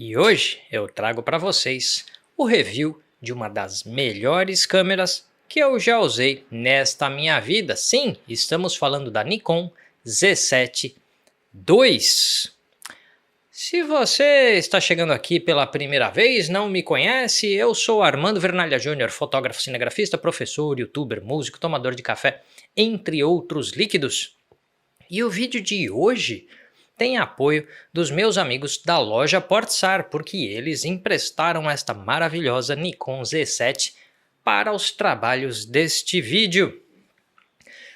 E hoje eu trago para vocês o review de uma das melhores câmeras que eu já usei nesta minha vida. Sim, estamos falando da Nikon Z7 II. Se você está chegando aqui pela primeira vez, não me conhece, eu sou Armando Vernalha Júnior, fotógrafo, cinegrafista, professor, youtuber, músico, tomador de café, entre outros líquidos. E o vídeo de hoje tem apoio dos meus amigos da loja Portsar, porque eles emprestaram esta maravilhosa Nikon Z7 para os trabalhos deste vídeo.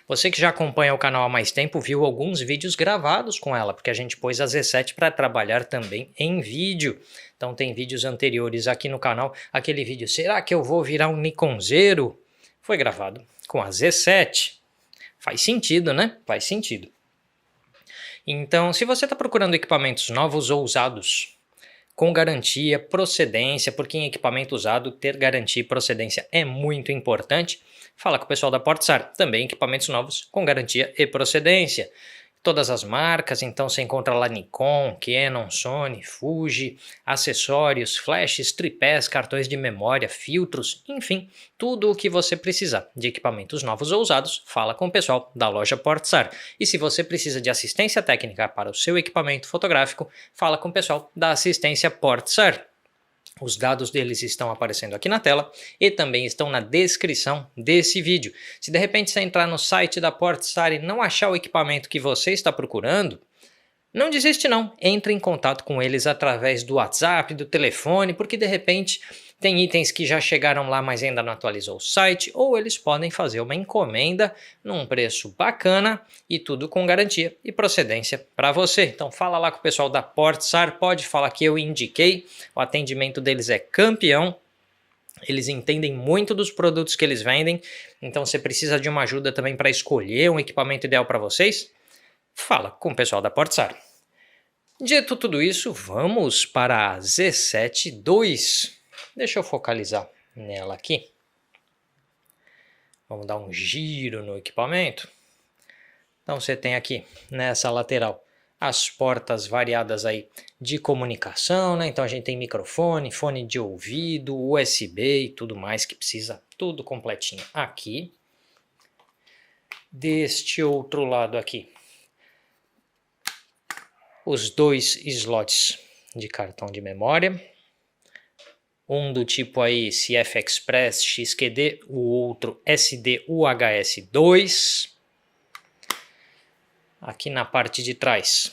Você que já acompanha o canal há mais tempo viu alguns vídeos gravados com ela, porque a gente pôs a Z7 para trabalhar também em vídeo. Então tem vídeos anteriores aqui no canal, aquele vídeo, será que eu vou virar um Nikonzeiro? Foi gravado com a Z7. Faz sentido, né? Faz sentido. Então, se você está procurando equipamentos novos ou usados, com garantia, procedência, porque em equipamento usado ter garantia e procedência é muito importante, fala com o pessoal da Portsar, também equipamentos novos com garantia e procedência. Todas as marcas, então você encontra lá Nikon, Canon, Sony, Fuji, acessórios, flashes, tripés, cartões de memória, filtros, enfim, tudo o que você precisar de equipamentos novos ou usados, fala com o pessoal da loja Portsar. E se você precisa de assistência técnica para o seu equipamento fotográfico, fala com o pessoal da assistência Portsar. Os dados deles estão aparecendo aqui na tela e também estão na descrição desse vídeo. Se de repente você entrar no site da Portsar e não achar o equipamento que você está procurando, não desiste não, entre em contato com eles através do WhatsApp, do telefone, porque de repente tem itens que já chegaram lá, mas ainda não atualizou o site, ou eles podem fazer uma encomenda num preço bacana e tudo com garantia e procedência para você. Então fala lá com o pessoal da Portsar, pode falar que eu indiquei, o atendimento deles é campeão. Eles entendem muito dos produtos que eles vendem, então você precisa de uma ajuda também para escolher um equipamento ideal para vocês, fala com o pessoal da Portsar. Dito tudo isso, vamos para a Z7 II. Deixa eu focalizar nela aqui. Vamos dar um giro no equipamento. Então você tem aqui nessa lateral as portas variadas aí de comunicação, né? Então a gente tem microfone, fone de ouvido, USB e tudo mais que precisa, tudo completinho aqui. Deste outro lado aqui, os dois slots de cartão de memória. Um do tipo aí CF Express XQD, o outro SD UHS 2. Aqui na parte de trás,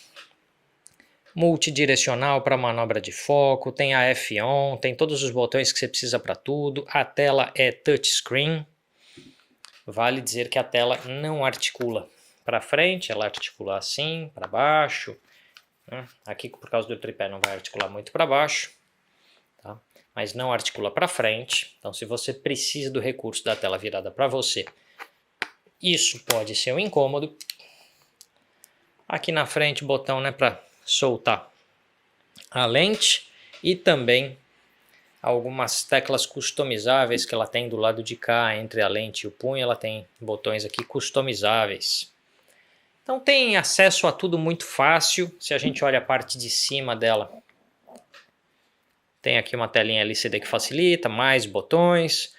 multidirecional para manobra de foco, tem a F-on, tem todos os botões que você precisa para tudo. A tela é touchscreen. Vale dizer que a tela não articula para frente, ela articula assim, para baixo. Aqui por causa do tripé não vai articular muito para baixo, tá? Mas não articula para frente. Então se você precisa do recurso da tela virada para você, isso pode ser um incômodo. Aqui na frente botão, né, para soltar a lente e também algumas teclas customizáveis que ela tem do lado de cá, entre a lente e o punho, ela tem botões aqui customizáveis. Então tem acesso a tudo muito fácil. Se a gente olha a parte de cima dela, tem aqui uma telinha LCD que facilita, mais botões.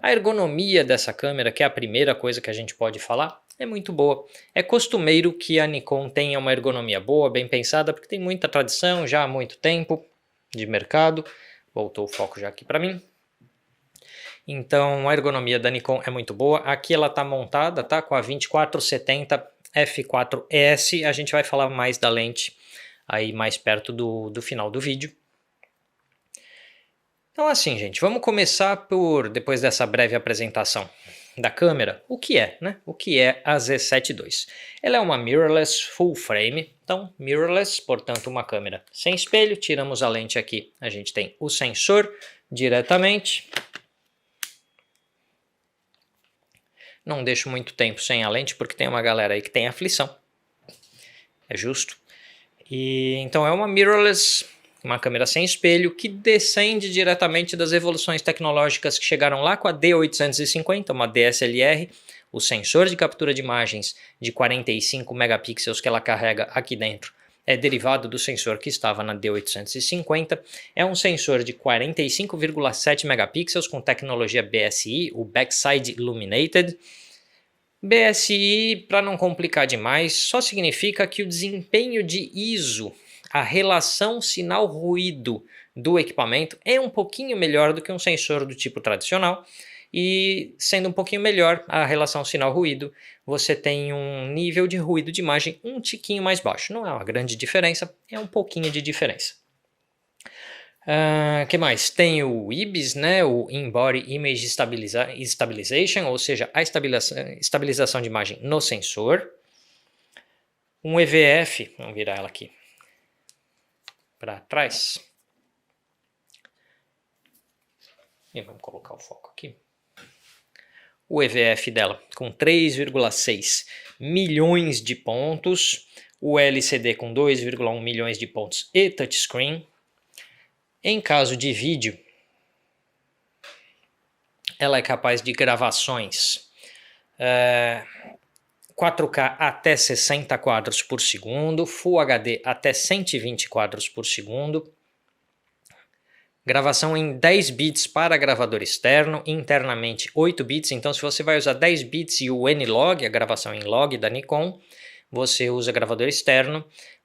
A ergonomia dessa câmera, que é a primeira coisa que a gente pode falar, é muito boa. É costumeiro que a Nikon tenha uma ergonomia boa, bem pensada, porque tem muita tradição já há muito tempo de mercado. Voltou o foco já aqui para mim. Então a ergonomia da Nikon é muito boa. Aqui ela está montada, tá, com a 2470 F4S. A gente vai falar mais da lente aí mais perto do final do vídeo. Então assim, gente, vamos começar por, depois dessa breve apresentação da câmera, o que é, né? O que é a Z7 II? Ela é uma mirrorless full frame, então mirrorless, portanto uma câmera sem espelho. Tiramos a lente aqui, a gente tem o sensor diretamente. Não deixo muito tempo sem a lente porque tem uma galera aí que tem aflição, é justo. E então é uma mirrorless, uma câmera sem espelho que descende diretamente das evoluções tecnológicas que chegaram lá com a D850, uma DSLR, o sensor de captura de imagens de 45 megapixels que ela carrega aqui dentro é derivado do sensor que estava na D850, é um sensor de 45,7 megapixels com tecnologia BSI, o Backside Illuminated. BSI, para não complicar demais, só significa que o desempenho de ISO, a relação sinal-ruído do equipamento é um pouquinho melhor do que um sensor do tipo tradicional, e sendo um pouquinho melhor a relação sinal-ruído, você tem um nível de ruído de imagem um tiquinho mais baixo. Não é uma grande diferença, é um pouquinho de diferença. Que mais? Tem o IBIS, né? O In-Body Image Stabilization, ou seja, a estabilização de imagem no sensor. Um EVF, vamos virar ela aqui para trás. E vamos colocar o foco aqui. O EVF dela com 3,6 milhões de pontos, o LCD com 2,1 milhões de pontos e touchscreen. Em caso de vídeo, ela é capaz de gravações 4K até 60 quadros por segundo, Full HD até 120 quadros por segundo, gravação em 10 bits para gravador externo, internamente 8 bits, então se você vai usar 10 bits e o N-Log, a gravação em log da Nikon, você usa gravador externo.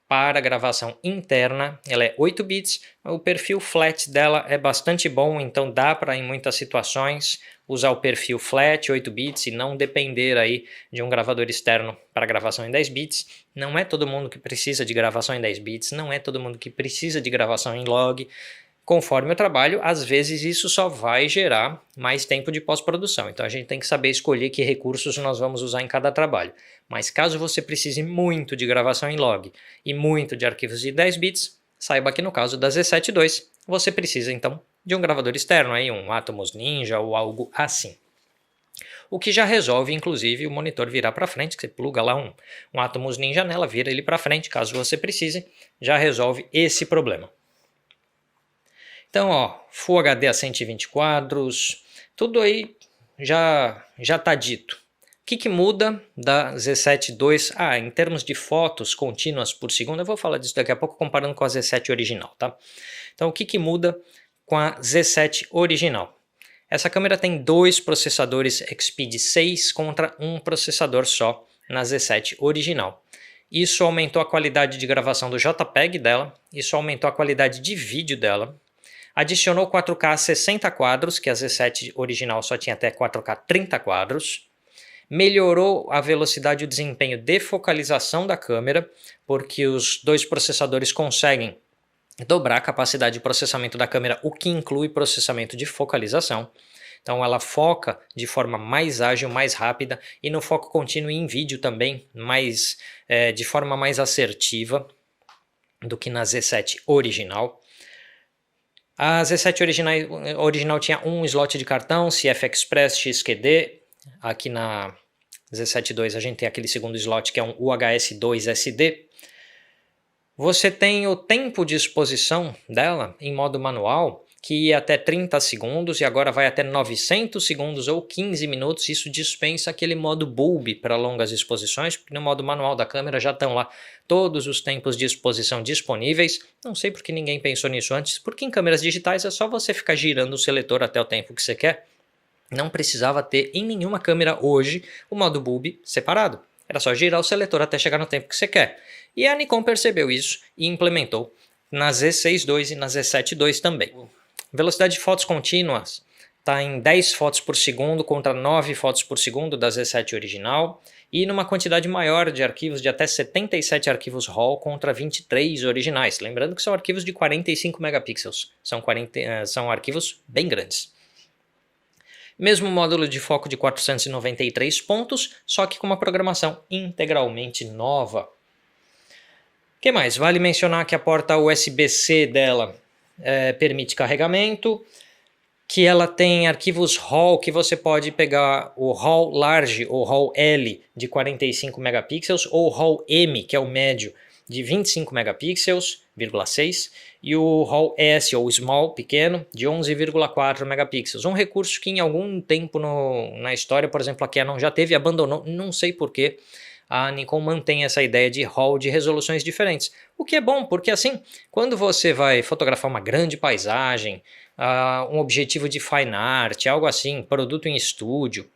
Para gravação interna, ela é 8 bits, o perfil flat dela é bastante bom, então dá para em muitas situações usar o perfil flat 8 bits e não depender aí de um gravador externo para gravação em 10 bits. Não é todo mundo que precisa de gravação em 10 bits, não é todo mundo que precisa de gravação em log. Conforme o trabalho, às vezes isso só vai gerar mais tempo de pós-produção, então a gente tem que saber escolher que recursos nós vamos usar em cada trabalho. Mas caso você precise muito de gravação em log e muito de arquivos de 10 bits, saiba que no caso da Z7 II, você precisa então de um gravador externo, aí, um Atomos Ninja ou algo assim. O que já resolve, inclusive, o monitor virar para frente, que você pluga lá um Atomos Ninja nela, vira ele para frente, caso você precise, já resolve esse problema. Então, ó, Full HD a 120 quadros, tudo aí já está dito. O que muda da Z7 II? Em termos de fotos contínuas por segundo, eu vou falar disso daqui a pouco comparando com a Z7 original, tá? Então, o que muda com a Z7 original? Essa câmera tem 2 processadores Expeed 6 contra um processador só na Z7 original. Isso aumentou a qualidade de gravação do JPEG dela, isso aumentou a qualidade de vídeo dela, adicionou 4K a 60 quadros, que a Z7 original só tinha até 4K 30 quadros, melhorou a velocidade e o desempenho de focalização da câmera, porque os 2 processadores conseguem dobrar a capacidade de processamento da câmera, o que inclui processamento de focalização. Então ela foca de forma mais ágil, mais rápida, e no foco contínuo e em vídeo também, de forma mais assertiva do que na Z7 original. A Z7 original tinha um slot de cartão, CF Express XQD. Aqui na Z7 II a gente tem aquele segundo slot que é um UHS-2 SD. Você tem o tempo de exposição dela em modo manual, que ia até 30 segundos e agora vai até 900 segundos ou 15 minutos. Isso dispensa aquele modo bulb para longas exposições, porque no modo manual da câmera já estão lá todos os tempos de exposição disponíveis. Não sei porque ninguém pensou nisso antes, porque em câmeras digitais é só você ficar girando o seletor até o tempo que você quer. Não precisava ter em nenhuma câmera hoje o modo bulb separado. Era só girar o seletor até chegar no tempo que você quer. E a Nikon percebeu isso e implementou na Z6 II e na Z7 II também. Velocidade de fotos contínuas está em 10 fotos por segundo contra 9 fotos por segundo da Z7 original e numa quantidade maior de arquivos de até 77 arquivos RAW contra 23 originais. Lembrando que são arquivos de 45 megapixels, são arquivos bem grandes. Mesmo módulo de foco de 493 pontos, só que com uma programação integralmente nova. O que mais? Vale mencionar que a porta USB-C dela permite carregamento, que ela tem arquivos RAW que você pode pegar o RAW Large ou RAW L de 45 megapixels ou RAW M, que é o médio, de 25 megapixels, 0,6, e o RAW S ou Small, pequeno, de 11,4 megapixels. Um recurso que em algum tempo na história, por exemplo, a Canon já teve e abandonou, não sei porquê. a Nikon mantém essa ideia de hall de resoluções diferentes. O que é bom, porque assim, quando você vai fotografar uma grande paisagem, um objetivo de fine art, algo assim, produto em estúdio,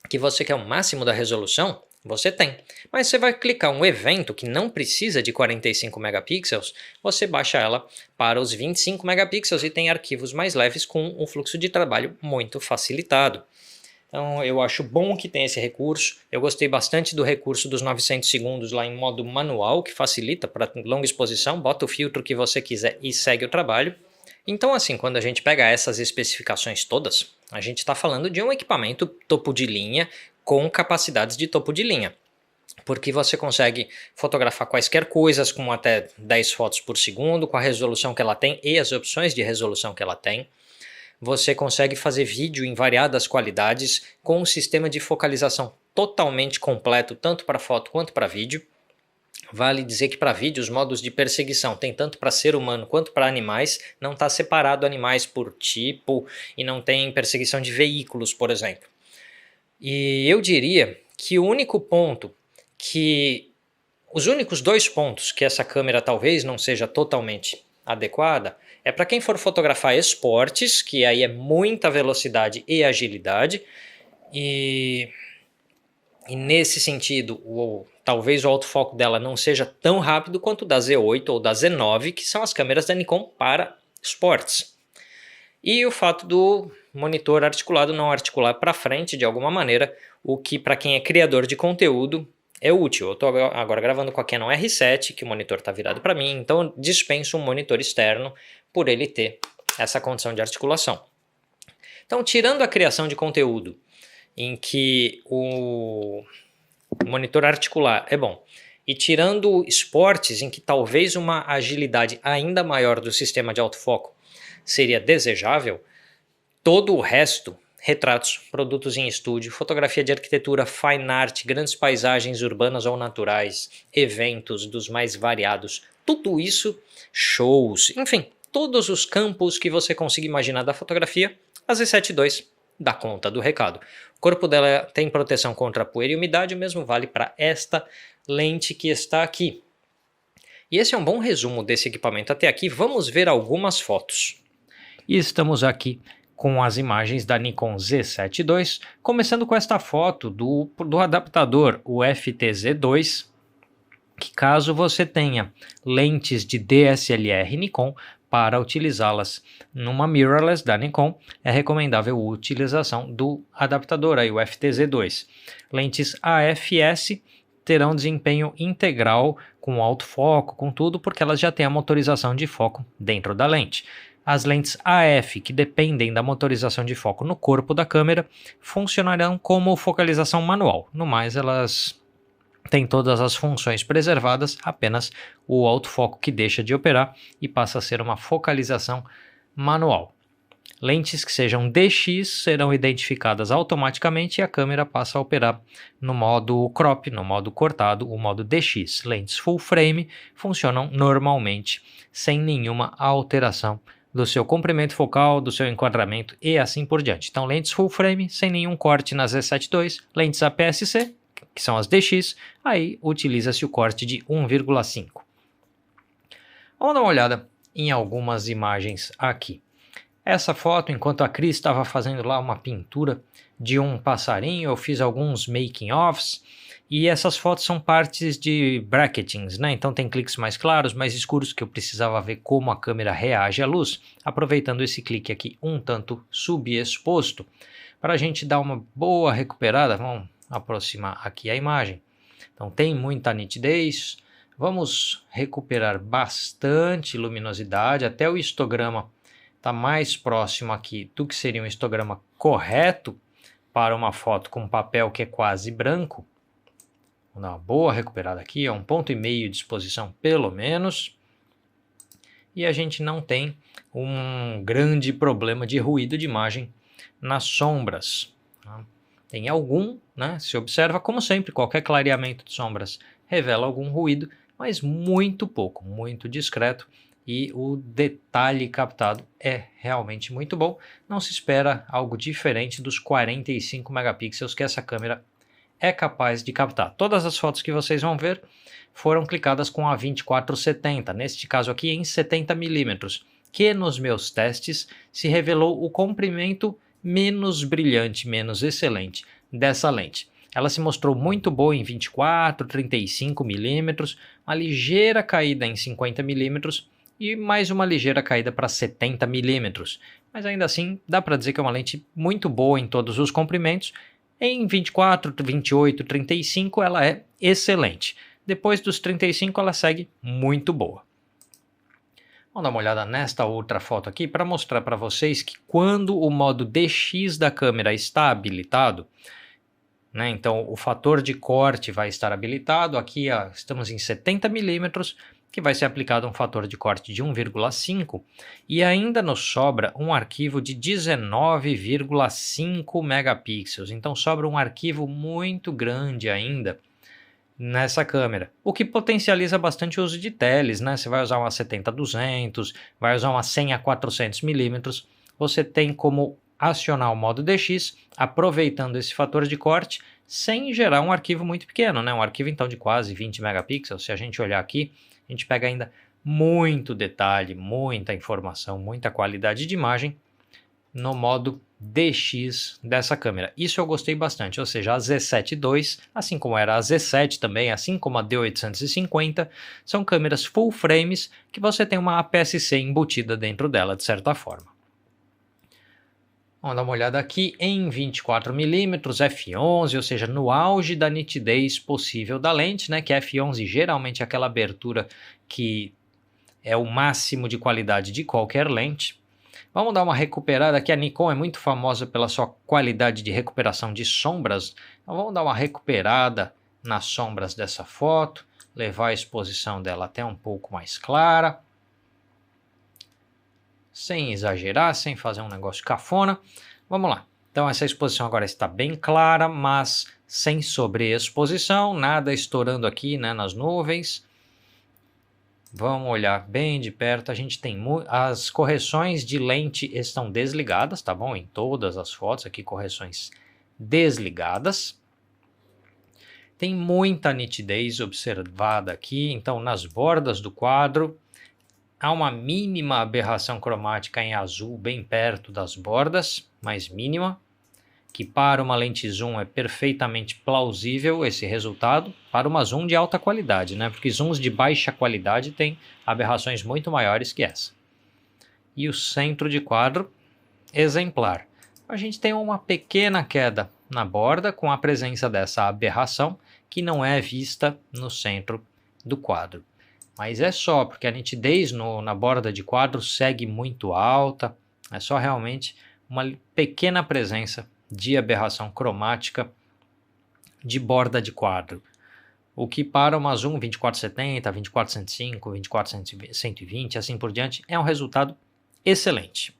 que você quer o máximo da resolução, você tem. Mas você vai clicar um evento que não precisa de 45 megapixels, você baixa ela para os 25 megapixels e tem arquivos mais leves com um fluxo de trabalho muito facilitado. Então eu acho bom que tem esse recurso. Eu gostei bastante do recurso dos 900 segundos lá em modo manual, que facilita para longa exposição, bota o filtro que você quiser e segue o trabalho. Então assim, quando a gente pega essas especificações todas, a gente está falando de um equipamento topo de linha com capacidades de topo de linha. Porque você consegue fotografar quaisquer coisas com até 10 fotos por segundo, com a resolução que ela tem e as opções de resolução que ela tem. Você consegue fazer vídeo em variadas qualidades com um sistema de focalização totalmente completo, tanto para foto quanto para vídeo. Vale dizer que para vídeo os modos de perseguição tem tanto para ser humano quanto para animais, não está separado animais por tipo e não tem perseguição de veículos, por exemplo. E eu diria que os únicos dois pontos que essa câmera talvez não seja totalmente adequada é para quem for fotografar esportes, que aí é muita velocidade e agilidade, e nesse sentido talvez o autofoco dela não seja tão rápido quanto o da Z8 ou da Z9, que são as câmeras da Nikon para esportes. E o fato do monitor articulado não articular para frente de alguma maneira, o que para quem é criador de conteúdo é útil. Eu estou agora gravando com a Canon R7, que o monitor está virado para mim, então eu dispenso um monitor externo por ele ter essa condição de articulação. Então, tirando a criação de conteúdo, em que o monitor articular é bom, e tirando esportes em que talvez uma agilidade ainda maior do sistema de autofoco seria desejável, todo o resto, retratos, produtos em estúdio, fotografia de arquitetura, fine art, grandes paisagens urbanas ou naturais, eventos dos mais variados, tudo isso, shows, enfim, todos os campos que você consiga imaginar da fotografia, a Z7 II dá conta do recado. O corpo dela tem proteção contra poeira e umidade, o mesmo vale para esta lente que está aqui. E esse é um bom resumo desse equipamento até aqui. Vamos ver algumas fotos. E estamos aqui com as imagens da Nikon Z7 II, começando com esta foto do adaptador, o FTZ2, que caso você tenha lentes de DSLR Nikon, para utilizá-las numa mirrorless da Nikon, é recomendável a utilização do adaptador, aí, o FTZ2. Lentes AFS terão desempenho integral com autofoco, com tudo, porque elas já têm a motorização de foco dentro da lente. As lentes AF, que dependem da motorização de foco no corpo da câmera, funcionarão como focalização manual. No mais, elas têm todas as funções preservadas, apenas o autofoco que deixa de operar e passa a ser uma focalização manual. Lentes que sejam DX serão identificadas automaticamente e a câmera passa a operar no modo crop, no modo cortado, o modo DX. Lentes full frame funcionam normalmente, sem nenhuma alteração do seu comprimento focal, do seu enquadramento e assim por diante. Então, lentes full frame, sem nenhum corte na Z7 II, lentes APS-C, que são as DX, aí utiliza-se o corte de 1,5. Vamos dar uma olhada em algumas imagens aqui. Essa foto, enquanto a Cris estava fazendo lá uma pintura de um passarinho, eu fiz alguns making-offs, e essas fotos são partes de bracketings, né? Então tem cliques mais claros, mais escuros, que eu precisava ver como a câmera reage à luz, aproveitando esse clique aqui um tanto subexposto, para a gente dar uma boa recuperada. Vamos aproximar aqui a imagem. Então tem muita nitidez, vamos recuperar bastante luminosidade, até o histograma está mais próximo aqui do que seria um histograma correto para uma foto com papel que é quase branco. Vou dar uma boa recuperada aqui, 1,5 ponto de exposição pelo menos. E a gente não tem um grande problema de ruído de imagem nas sombras. Tem algum, né? Se observa, como sempre, qualquer clareamento de sombras revela algum ruído, mas muito pouco, muito discreto. E o detalhe captado é realmente muito bom. Não se espera algo diferente dos 45 megapixels que essa câmera é capaz de captar. Todas as fotos que vocês vão ver foram clicadas com a 2470, neste caso aqui em 70mm, que nos meus testes se revelou o comprimento menos brilhante, menos excelente dessa lente. Ela se mostrou muito boa em 24, 35mm, uma ligeira caída em 50mm e mais uma ligeira caída para 70mm. Mas ainda assim dá para dizer que é uma lente muito boa em todos os comprimentos. Em 24, 28, 35 ela é excelente. Depois dos 35 ela segue muito boa. Vamos dar uma olhada nesta outra foto aqui para mostrar para vocês que quando o modo DX da câmera está habilitado, né, então o fator de corte vai estar habilitado, aqui estamos em 70mm, que vai ser aplicado um fator de corte de 1,5 e ainda nos sobra um arquivo de 19,5 megapixels, então sobra um arquivo muito grande ainda nessa câmera, o que potencializa bastante o uso de teles, né? Você vai usar uma 70-200, vai usar uma 100 a 400mm, você tem como acionar o modo DX, aproveitando esse fator de corte, sem gerar um arquivo muito pequeno, né? Um arquivo então de quase 20 megapixels, se a gente olhar aqui, a gente pega ainda muito detalhe, muita informação, muita qualidade de imagem no modo DX dessa câmera. Isso eu gostei bastante, ou seja, a Z7 II, assim como era a Z7 também, assim como a D850, são câmeras full frames que você tem uma APS-C embutida dentro dela, de certa forma. Vamos dar uma olhada aqui em 24mm f11, ou seja, no auge da nitidez possível da lente, né, que f11 geralmente é aquela abertura que é o máximo de qualidade de qualquer lente. Vamos dar uma recuperada aqui, a Nikon é muito famosa pela sua qualidade de recuperação de sombras, então vamos dar uma recuperada nas sombras dessa foto, levar a exposição dela até um pouco mais clara, sem exagerar, sem fazer um negócio cafona. Vamos lá, então essa exposição agora está bem clara, mas sem sobreexposição, nada estourando aqui, né, nas nuvens. Vamos olhar bem de perto, a gente tem as correções de lente estão desligadas, tá bom? Em todas as fotos aqui, correções desligadas. Tem muita nitidez observada aqui, então nas bordas do quadro há uma mínima aberração cromática em azul bem perto das bordas, mais mínima, que para uma lente zoom é perfeitamente plausível esse resultado, para uma zoom de alta qualidade, né? Porque zooms de baixa qualidade têm aberrações muito maiores que essa. E o centro de quadro, exemplar. A gente tem uma pequena queda na borda com a presença dessa aberração, que não é vista no centro do quadro. Mas é só, porque a nitidez na borda de quadro segue muito alta, é só realmente uma pequena presença de aberração cromática de borda de quadro, o que para uma zoom 2470, 2405, 24-120, assim por diante, é um resultado excelente.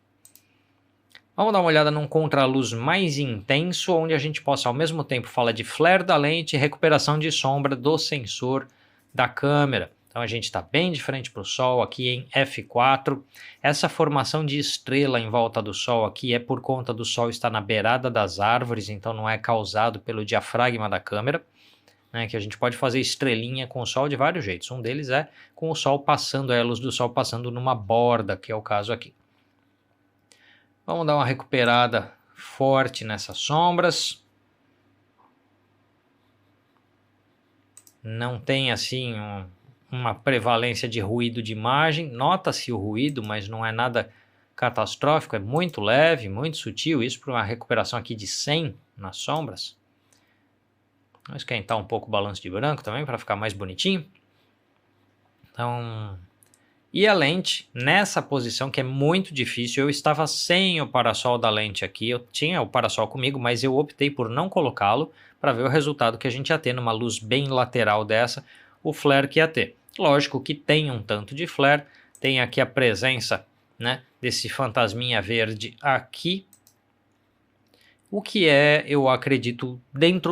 Vamos dar uma olhada num contraluz mais intenso, onde a gente possa ao mesmo tempo falar de flare da lente e recuperação de sombra do sensor da câmera. Então a gente está bem de frente para o Sol aqui em f4, essa formação de estrela em volta do Sol aqui é por conta do Sol estar na beirada das árvores, então não é causado pelo diafragma da câmera, né, que a gente pode fazer estrelinha com o Sol de vários jeitos, um deles é com o Sol passando, a luz do Sol passando numa borda, que é o caso aqui. Vamos dar uma recuperada forte nessas sombras. Não tem assim uma prevalência de ruído de imagem, nota-se o ruído, mas não é nada catastrófico, é muito leve, muito sutil, isso para uma recuperação aqui de 100 nas sombras. Vamos esquentar um pouco o balanço de branco também para ficar mais bonitinho. Então, e a lente nessa posição que é muito difícil, eu estava sem o parasol da lente aqui, eu tinha o parasol comigo, mas eu optei por não colocá-lo para ver o resultado que a gente ia ter numa luz bem lateral dessa, o flare que ia ter. Lógico que tem um tanto de flare, tem aqui a presença, né, desse fantasminha verde aqui, o que é, eu acredito,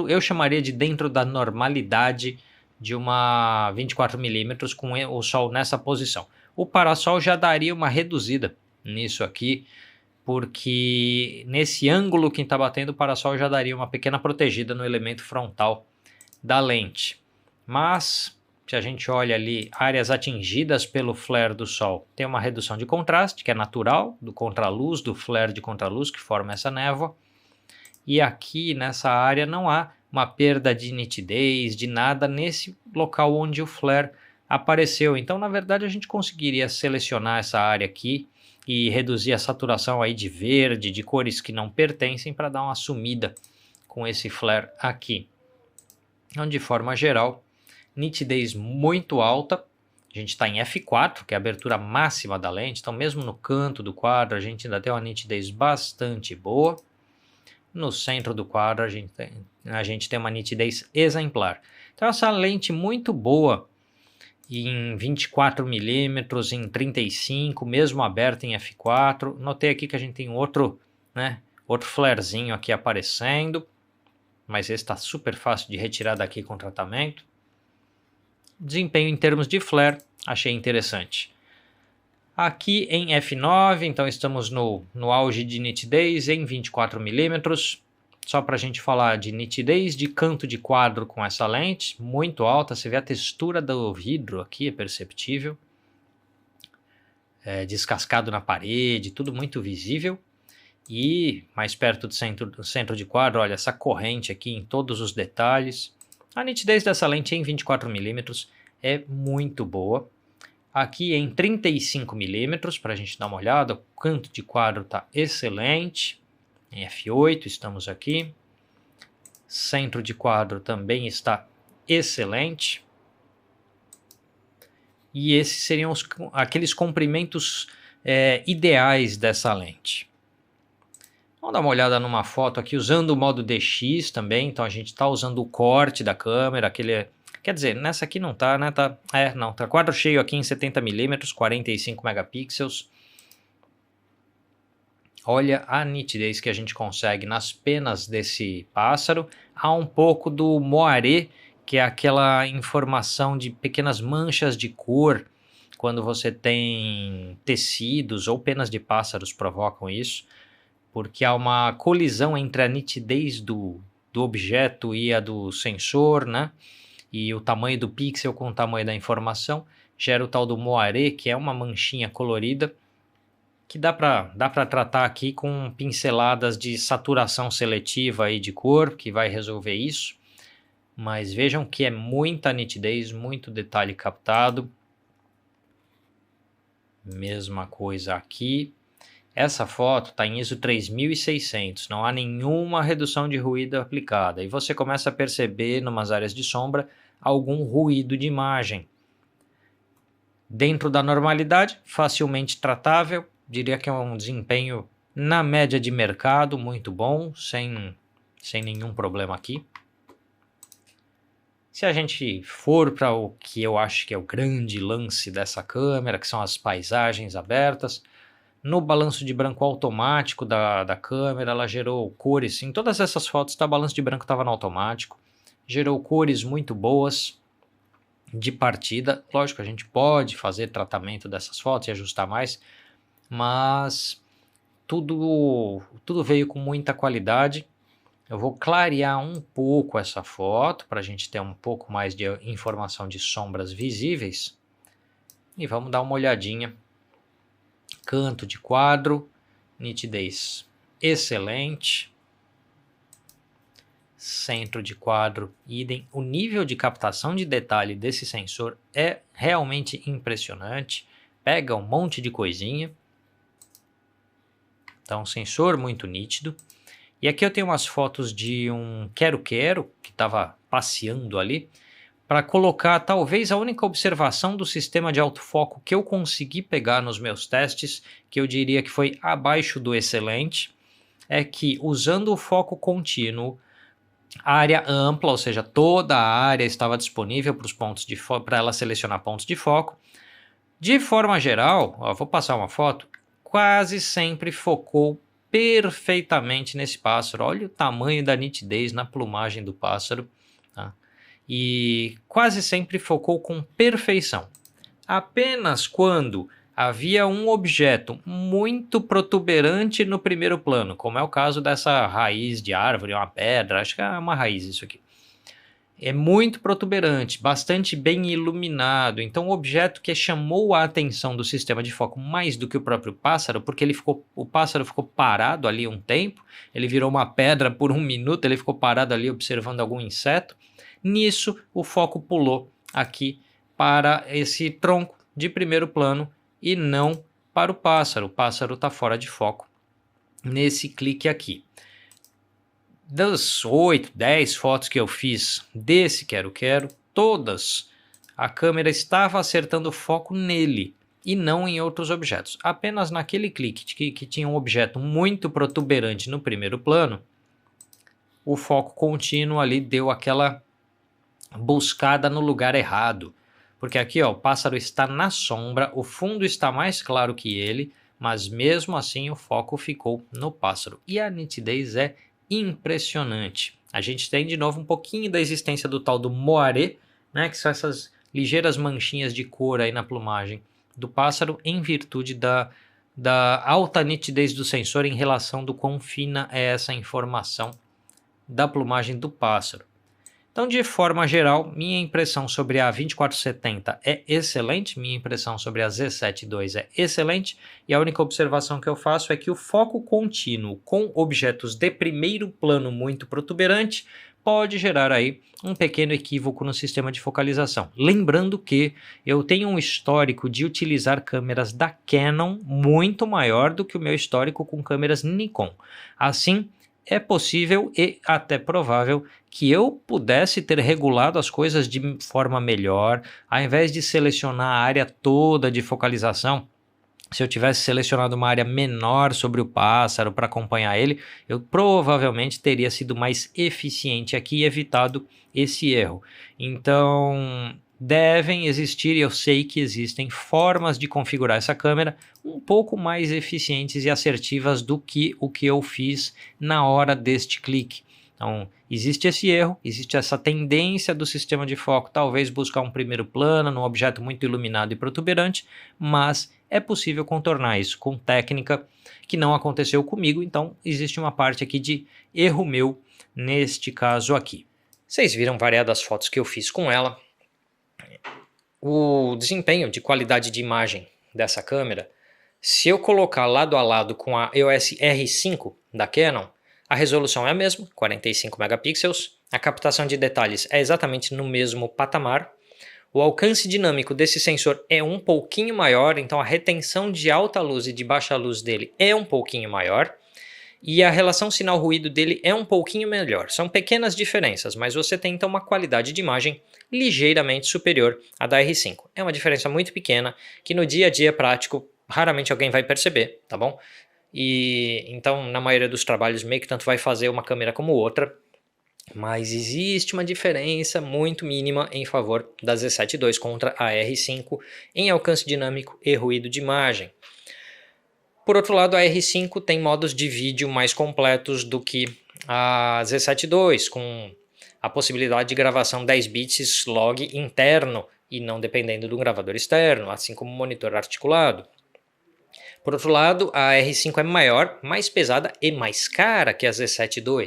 eu chamaria de dentro da normalidade de uma 24mm com o Sol nessa posição. O parasol já daria uma reduzida nisso aqui, porque nesse ângulo que está batendo o parasol já daria uma pequena protegida no elemento frontal da lente. Mas, se a gente olha ali áreas atingidas pelo flare do sol, tem uma redução de contraste, que é natural, do contraluz, do flare de contraluz que forma essa névoa. E aqui nessa área não há uma perda de nitidez, de nada nesse local onde o flare apareceu. Então, na verdade, a gente conseguiria selecionar essa área aqui e reduzir a saturação aí de verde, de cores que não pertencem, para dar uma sumida com esse flare aqui. Então, de forma geral, nitidez muito alta. A gente está em f4, que é a abertura máxima da lente, então mesmo no canto do quadro a gente ainda tem uma nitidez bastante boa. No centro do quadro a gente tem uma nitidez exemplar. Então essa lente muito boa em 24mm, em 35, mesmo aberta em f4. Notei aqui que a gente tem outro flarezinho aqui aparecendo, mas esse está super fácil de retirar daqui com tratamento. Desempenho em termos de flare, achei interessante. Aqui em f9, então estamos no auge de nitidez em 24mm. Só para a gente falar de nitidez de canto de quadro com essa lente, muito alta. Você vê a textura do vidro aqui, é perceptível. Descascado na parede, tudo muito visível. E mais perto do centro de quadro, olha essa corrente aqui em todos os detalhes. A nitidez dessa lente em 24mm é muito boa. Aqui em 35mm, para a gente dar uma olhada, o canto de quadro está excelente. Em f8 estamos aqui. Centro de quadro também está excelente. E esses seriam aqueles comprimentos ideais dessa lente. Vamos dar uma olhada numa foto aqui usando o modo DX também. Então a gente está usando o corte da câmera, quer dizer, nessa aqui não tá, né? Tá quadro cheio aqui em 70mm, 45 megapixels. Olha a nitidez que a gente consegue nas penas desse pássaro. Há um pouco do moiré, que é aquela informação de pequenas manchas de cor. Quando você tem tecidos ou penas de pássaros provocam isso. Porque há uma colisão entre a nitidez do objeto e a do sensor, né? E o tamanho do pixel com o tamanho da informação, gera o tal do moiré, que é uma manchinha colorida, que dá para tratar aqui com pinceladas de saturação seletiva aí de cor, que vai resolver isso. Mas vejam que é muita nitidez, muito detalhe captado. Mesma coisa aqui. Essa foto está em ISO 3600, não há nenhuma redução de ruído aplicada. E você começa a perceber, em umas áreas de sombra, algum ruído de imagem. Dentro da normalidade, facilmente tratável, diria que é um desempenho na média de mercado, muito bom, sem nenhum problema aqui. Se a gente for para o que eu acho que é o grande lance dessa câmera, que são as paisagens abertas, no balanço de branco automático da câmera, ela gerou cores, em todas essas fotos o balanço de branco estava no automático, gerou cores muito boas de partida. Lógico, a gente pode fazer tratamento dessas fotos e ajustar mais, mas tudo veio com muita qualidade. Eu vou clarear um pouco essa foto para a gente ter um pouco mais de informação de sombras visíveis e vamos dar uma olhadinha. Canto de quadro, nitidez excelente. Centro de quadro, idem. O nível de captação de detalhe desse sensor é realmente impressionante. Pega um monte de coisinha. Então, sensor muito nítido. E aqui eu tenho umas fotos de um quero-quero que estava passeando ali, para colocar talvez a única observação do sistema de autofoco que eu consegui pegar nos meus testes, que eu diria que foi abaixo do excelente, é que usando o foco contínuo, área ampla, ou seja, toda a área estava disponível para os pontos de foco, para ela selecionar pontos de foco. De forma geral, vou passar uma foto, quase sempre focou perfeitamente nesse pássaro. Olha o tamanho da nitidez na plumagem do pássaro, tá? E quase sempre focou com perfeição. Apenas quando havia um objeto muito protuberante no primeiro plano, como é o caso dessa raiz de árvore, uma pedra, acho que é uma raiz isso aqui. é muito protuberante, bastante bem iluminado. Então, o objeto que chamou a atenção do sistema de foco mais do que o próprio pássaro, porque o pássaro ficou parado ali um tempo, ele virou uma pedra por um minuto, ele ficou parado ali observando algum inseto. Nisso, o foco pulou aqui para esse tronco de primeiro plano e não para o pássaro. O pássaro está fora de foco nesse clique aqui. Das 8, 10 fotos que eu fiz desse quero-quero, todas a câmera estava acertando o foco nele e não em outros objetos. Apenas naquele clique que tinha um objeto muito protuberante no primeiro plano, o foco contínuo ali deu aquela buscada no lugar errado. Porque aqui ó, o pássaro está na sombra, o fundo está mais claro que ele, mas mesmo assim o foco ficou no pássaro. E a nitidez é impressionante. A gente tem de novo um pouquinho da existência do tal do moiré, né, que são essas ligeiras manchinhas de cor aí na plumagem do pássaro, em virtude da alta nitidez do sensor em relação do quão fina é essa informação da plumagem do pássaro. Então, de forma geral, minha impressão sobre a 2470 é excelente, minha impressão sobre a Z7 II é excelente, e a única observação que eu faço é que o foco contínuo com objetos de primeiro plano muito protuberante pode gerar aí um pequeno equívoco no sistema de focalização. Lembrando que eu tenho um histórico de utilizar câmeras da Canon muito maior do que o meu histórico com câmeras Nikon. Assim, é possível e até provável que eu pudesse ter regulado as coisas de forma melhor, ao invés de selecionar a área toda de focalização. Se eu tivesse selecionado uma área menor sobre o pássaro para acompanhar ele, eu provavelmente teria sido mais eficiente aqui e evitado esse erro. Então, devem existir, e eu sei que existem, formas de configurar essa câmera um pouco mais eficientes e assertivas do que o que eu fiz na hora deste clique. Então, existe esse erro, existe essa tendência do sistema de foco talvez buscar um primeiro plano num objeto muito iluminado e protuberante, mas é possível contornar isso com técnica que não aconteceu comigo, então existe uma parte aqui de erro meu neste caso aqui. Vocês viram variadas fotos que eu fiz com ela. O desempenho de qualidade de imagem dessa câmera, se eu colocar lado a lado com a EOS R5 da Canon, a resolução é a mesma, 45 megapixels, a captação de detalhes é exatamente no mesmo patamar, o alcance dinâmico desse sensor é um pouquinho maior, então a retenção de alta luz e de baixa luz dele é um pouquinho maior, e a relação sinal-ruído dele é um pouquinho melhor. São pequenas diferenças, mas você tem então uma qualidade de imagem ligeiramente superior à da R5. É uma diferença muito pequena que no dia a dia prático raramente alguém vai perceber, tá bom? E então na maioria dos trabalhos meio que tanto vai fazer uma câmera como outra, mas existe uma diferença muito mínima em favor da Z7 II contra a R5 em alcance dinâmico e ruído de imagem. Por outro lado, a R5 tem modos de vídeo mais completos do que a Z7 II, com a possibilidade de gravação 10 bits log interno e não dependendo do gravador externo, assim como monitor articulado. Por outro lado, a R5 é maior, mais pesada e mais cara que a Z7 II.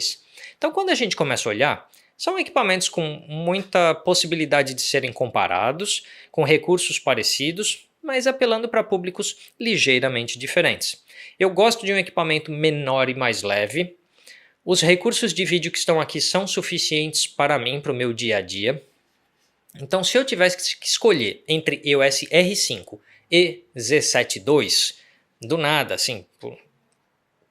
Então, quando a gente começa a olhar, são equipamentos com muita possibilidade de serem comparados, com recursos parecidos, mas apelando para públicos ligeiramente diferentes. Eu gosto de um equipamento menor e mais leve. Os recursos de vídeo que estão aqui são suficientes para mim, para o meu dia a dia. Então, se eu tivesse que escolher entre EOS R5 e Z7 II, do nada, assim,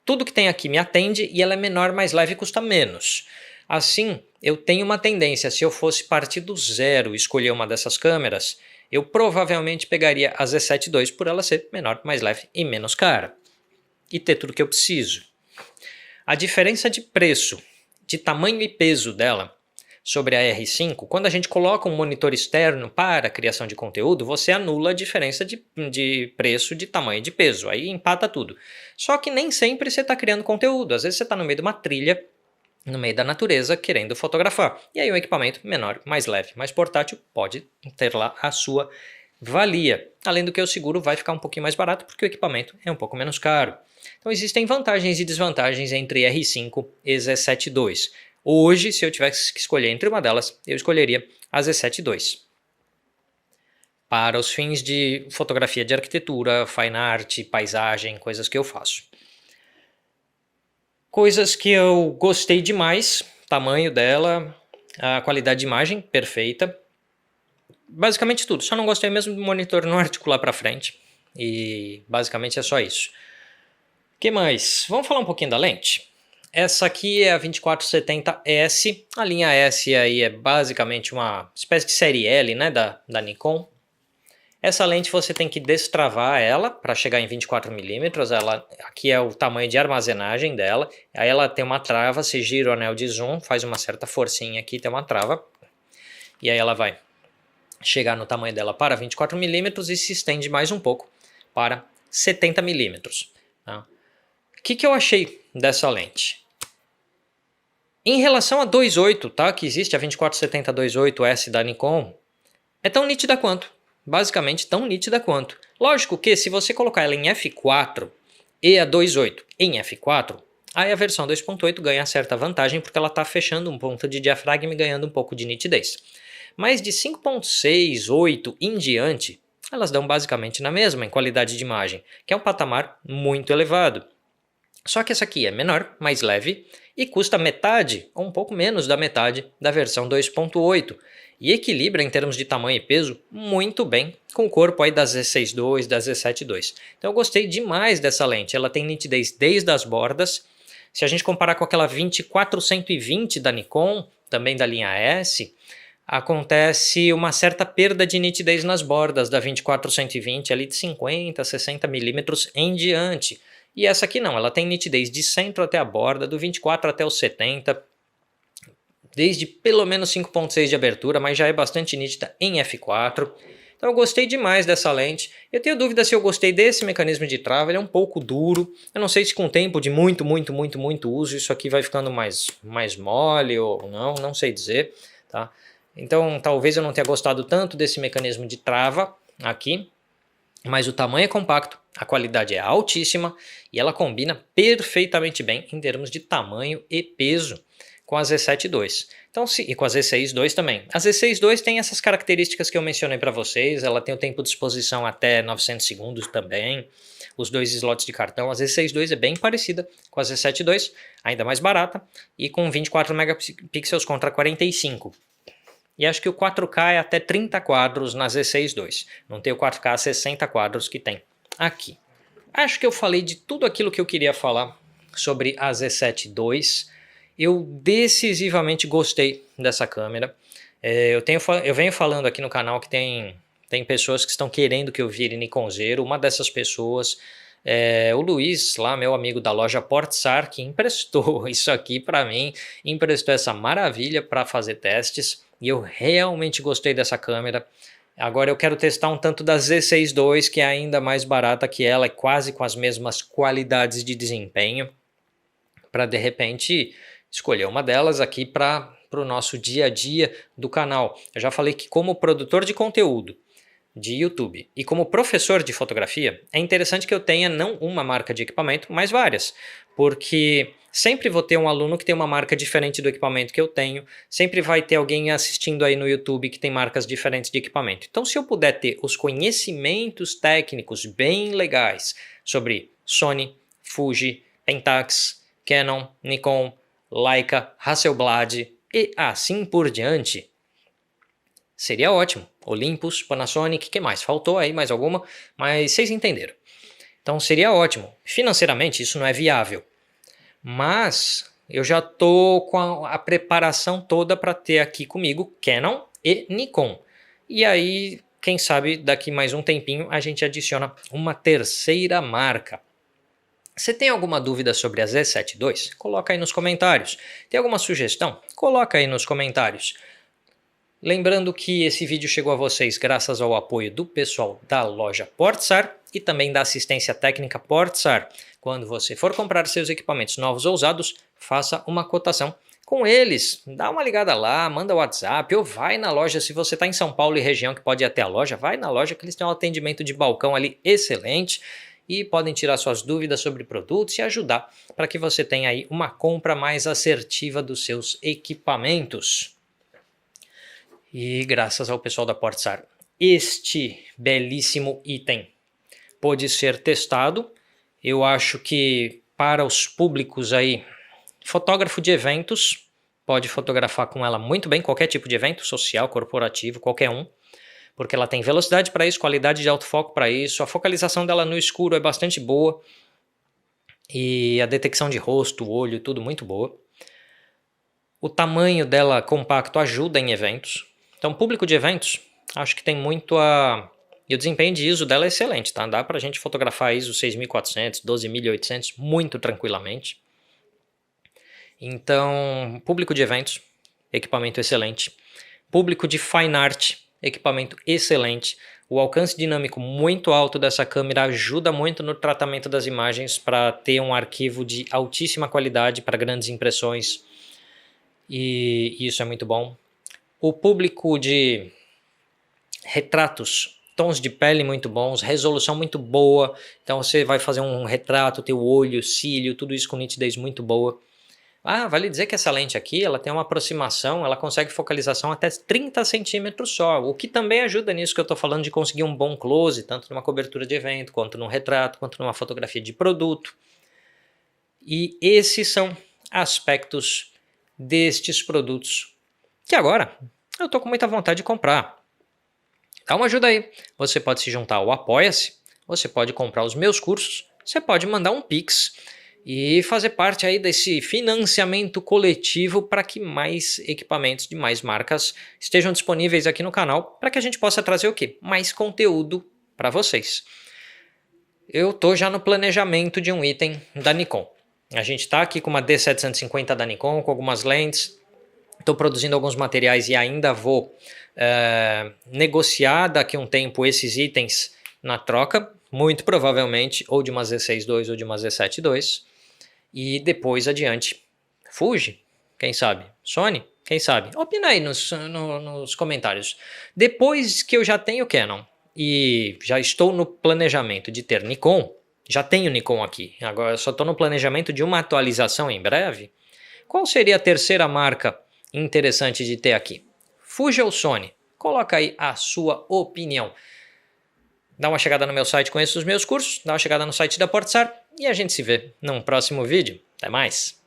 tudo que tem aqui me atende e ela é menor, mais leve e custa menos. Assim, eu tenho uma tendência, se eu fosse partir do zero e escolher uma dessas câmeras, eu provavelmente pegaria a Z7 II por ela ser menor, mais leve e menos cara. E ter tudo que eu preciso. A diferença de preço, de tamanho e peso dela sobre a R5, quando a gente coloca um monitor externo para a criação de conteúdo, você anula a diferença de preço, de tamanho e de peso, aí empata tudo. Só que nem sempre você está criando conteúdo, às vezes você está no meio de uma trilha, no meio da natureza, querendo fotografar. E aí um equipamento menor, mais leve, mais portátil, pode ter lá a sua valia. Além do que o seguro vai ficar um pouquinho mais barato, porque o equipamento é um pouco menos caro. Então existem vantagens e desvantagens entre R5 e Z7 II. Hoje, se eu tivesse que escolher entre uma delas, eu escolheria a Z7 II. Para os fins de fotografia de arquitetura, fine art, paisagem, coisas que eu faço. Coisas que eu gostei demais, tamanho dela, a qualidade de imagem perfeita, basicamente tudo. Só não gostei mesmo do monitor não articular para frente e basicamente é só isso. O que mais? Vamos falar um pouquinho da lente? Essa aqui é a 2470S, a linha S aí é basicamente uma espécie de série L, né, da Nikon. Essa lente você tem que destravar ela para chegar em 24mm, aqui é o tamanho de armazenagem dela, aí ela tem uma trava, você gira o anel de zoom, faz uma certa forcinha aqui, tem uma trava, e aí ela vai chegar no tamanho dela para 24mm e se estende mais um pouco para 70mm. Tá? O que eu achei dessa lente? Em relação a 2.8, tá, que existe a 2470 2.8S da Nikon, é tão nítida quanto. Basicamente tão nítida quanto. Lógico que se você colocar ela em f4 e a 2.8 em f4, aí a versão 2.8 ganha certa vantagem porque ela está fechando um ponto de diafragma e ganhando um pouco de nitidez. Mas de 5.6, 8 em diante, elas dão basicamente na mesma em qualidade de imagem, que é um patamar muito elevado. Só que essa aqui é menor, mais leve e custa metade ou um pouco menos da metade da versão 2.8 e equilibra em termos de tamanho e peso muito bem com o corpo aí da Z6 II, da Z7 II. Então eu gostei demais dessa lente, ela tem nitidez desde as bordas. Se a gente comparar com aquela 24-120 da Nikon, também da linha S, acontece uma certa perda de nitidez nas bordas da 24-120 ali de 50, 60 milímetros em diante. E essa aqui não, ela tem nitidez de centro até a borda, do 24 até o 70, desde pelo menos 5.6 de abertura, mas já é bastante nítida em f4. Então eu gostei demais dessa lente. Eu tenho dúvida se eu gostei desse mecanismo de trava, ele é um pouco duro. Eu não sei se com o tempo de muito uso, isso aqui vai ficando mais mole ou não sei dizer. Tá? Então talvez eu não tenha gostado tanto desse mecanismo de trava aqui. Mas o tamanho é compacto, a qualidade é altíssima e ela combina perfeitamente bem em termos de tamanho e peso com a Z7 II. Então, e com a Z6 II também. A Z6 II tem essas características que eu mencionei para vocês, ela tem o tempo de exposição até 900 segundos também, os dois slots de cartão. A Z6 II é bem parecida com a Z7 II, ainda mais barata e com 24 megapixels contra 45. E acho que o 4K é até 30 quadros na Z6 II. Não tem o 4K 60 quadros que tem aqui. Acho que eu falei de tudo aquilo que eu queria falar sobre a Z7 II. Eu decisivamente gostei dessa câmera. Eu venho falando aqui no canal que tem pessoas que estão querendo que eu vire Nikonzeiro. Uma dessas pessoas é o Luiz, lá meu amigo da loja Portsar, que emprestou isso aqui para mim, emprestou essa maravilha para fazer testes. E eu realmente gostei dessa câmera. Agora eu quero testar um tanto da Z6 II, que é ainda mais barata que ela, e quase com as mesmas qualidades de desempenho, para de repente escolher uma delas aqui para o nosso dia a dia do canal. Eu já falei que como produtor de conteúdo de YouTube e como professor de fotografia, é interessante que eu tenha não uma marca de equipamento, mas várias, porque sempre vou ter um aluno que tem uma marca diferente do equipamento que eu tenho, sempre vai ter alguém assistindo aí no YouTube que tem marcas diferentes de equipamento. Então, se eu puder ter os conhecimentos técnicos bem legais sobre Sony, Fuji, Pentax, Canon, Nikon, Leica, Hasselblad e assim por diante, seria ótimo. Olympus, Panasonic, que mais? Faltou aí mais alguma, mas vocês entenderam. Então seria ótimo. Financeiramente isso não é viável, mas eu já estou com a preparação toda para ter aqui comigo Canon e Nikon. E aí, quem sabe daqui mais um tempinho a gente adiciona uma terceira marca. Você tem alguma dúvida sobre a Z7 II? Coloca aí nos comentários. Tem alguma sugestão? Coloca aí nos comentários. Lembrando que esse vídeo chegou a vocês graças ao apoio do pessoal da loja Portsar e também da assistência técnica Portsar. Quando você for comprar seus equipamentos novos ou usados, faça uma cotação com eles. Dá uma ligada lá, manda WhatsApp ou vai na loja. Se você está em São Paulo e região que pode ir até a loja, vai na loja que eles têm um atendimento de balcão ali excelente. e podem tirar suas dúvidas sobre produtos e ajudar para que você tenha aí uma compra mais assertiva dos seus equipamentos. E graças ao pessoal da Portsar, este belíssimo item pode ser testado. Eu acho que para os públicos aí, fotógrafo de eventos, pode fotografar com ela muito bem, qualquer tipo de evento, social, corporativo, qualquer um, porque ela tem velocidade para isso, qualidade de autofoco para isso, a focalização dela no escuro é bastante boa e a detecção de rosto, olho, tudo muito boa. O tamanho dela compacto ajuda em eventos, então público de eventos, acho que tem muito a... E o desempenho de ISO dela é excelente, tá? Dá pra gente fotografar ISO 6400, 12800 muito tranquilamente. Então, público de eventos, equipamento excelente. Público de fine art, equipamento excelente. O alcance dinâmico muito alto dessa câmera ajuda muito no tratamento das imagens para ter um arquivo de altíssima qualidade para grandes impressões. E isso é muito bom. O público de retratos, tons de pele muito bons, resolução muito boa, então você vai fazer um retrato, teu olho, cílio, tudo isso com nitidez muito boa. Vale dizer que essa lente aqui, ela tem uma aproximação, ela consegue focalização até 30 centímetros só, o que também ajuda nisso que eu estou falando de conseguir um bom close, tanto numa cobertura de evento, quanto num retrato, quanto numa fotografia de produto. E esses são aspectos destes produtos que agora eu estou com muita vontade de comprar. Dá uma ajuda aí, você pode se juntar ao Apoia-se, você pode comprar os meus cursos, você pode mandar um Pix e fazer parte aí desse financiamento coletivo para que mais equipamentos de mais marcas estejam disponíveis aqui no canal, para que a gente possa trazer o quê? Mais conteúdo para vocês. Eu estou já no planejamento de um item da Nikon. A gente está aqui com uma D750 da Nikon, com algumas lentes, estou produzindo alguns materiais e ainda vou negociar daqui a um tempo esses itens na troca, muito provavelmente ou de uma Z6 II ou de uma Z7 II, e depois adiante Fuji, quem sabe, Sony, quem sabe, opina aí nos comentários. Depois que eu já tenho Canon e já estou no planejamento de ter Nikon, já tenho Nikon aqui, agora só estou no planejamento de uma atualização em breve, qual seria a terceira marca interessante de ter aqui? Fuji ou Sony? Coloca aí a sua opinião. Dá uma chegada no meu site, conheça os meus cursos, dá uma chegada no site da Portsar e a gente se vê num próximo vídeo. Até mais!